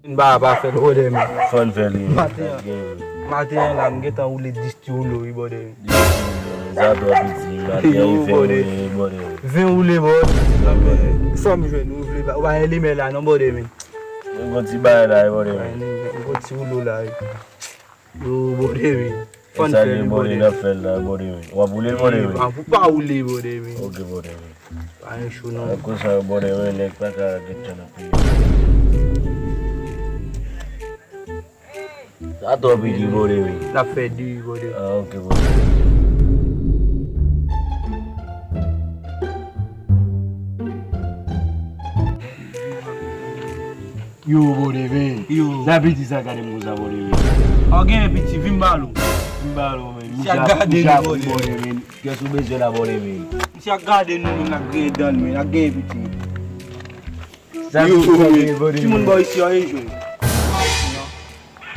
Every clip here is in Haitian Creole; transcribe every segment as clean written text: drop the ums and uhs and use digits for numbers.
Bah, pas fait trop de Fun valley. Matin, là, je vais rouler 10 kilos, il va de. Ça doit être dit. Matin, 20 roulés, bon. Ça me joue, nous voulons pas. On va aller, mais là, non, bon, de. On va dire là, il va On va tirer l'eau là. Yo, bon, de. Fun valley, bon, de. On va rouler, bon, de. On peut pas rouler, bon, de. Ok, bon, de. Pas un chou, non. Comme ça, bon, de, on n'est pas qu'à dire. Ça doit être dit, bon, de. Ça fait du, bon, de. Ah, ok, bon. Yo, bodeve. Yo. La petit ça gade mouza bodeve. Ok, petit, vimbalo. Vimbalo, men. Si a gade nou bodeve. Qu'est-ce que besoin la bodeve? Si a gade nou, na gade dan, men. Na gade petit. Yo, Si moun boy ici, a enjoy.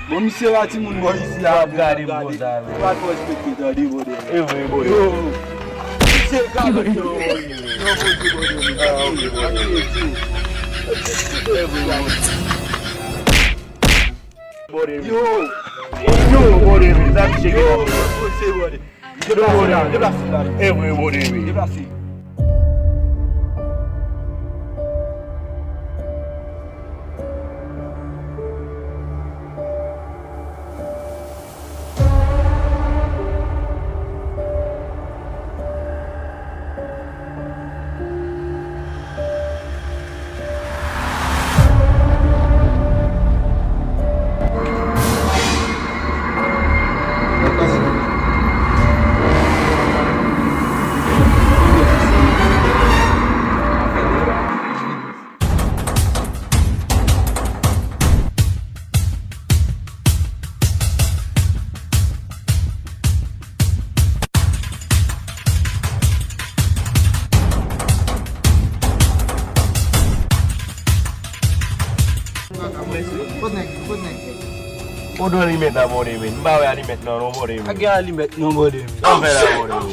Bon, monsieur, là, si moun boy ici, a gade mouza. Pas trop respecté, gade, bodeve. Eh oui, bodeve. Yo. Si a gade nou, Yo, bodeve. Ça me chèque. Yo, c'est bodeve. Déplace là. Eh oui, bodeve. Déplace. On doit lui mettre à bodeve. Bah ouais, lui mettre non bodeve. A gade li met non bodeve. On fait la bodeve.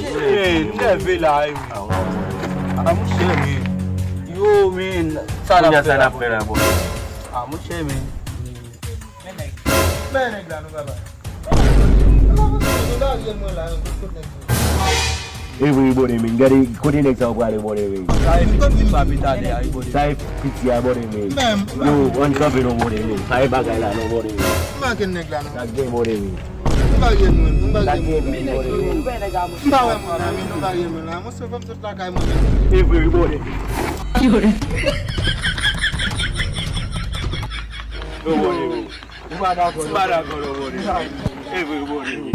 Leve la, ah, mon cher, man. Yo, man. Ça On la a ça la faire la bodeve. Ah, mon cher, man. Eh oui, bodeve. Gade côté next on va aller bodeve. Ça est pas pitaje, a bodeve. Ça pitia bodeve. Yo, on campé no bodeve. Ça bagay la no bodeve. Mba ken nèg la nou. La game bodeve. Mba gen nou, mba La gen game nou. bodeve. Mba wè mwen la, nou ba gen nou la. Mwen se fèm se plakay mwen. Eh oui, bodeve. Yo bodeve. Mba d'accord bodeve. Eh oui, bodeve.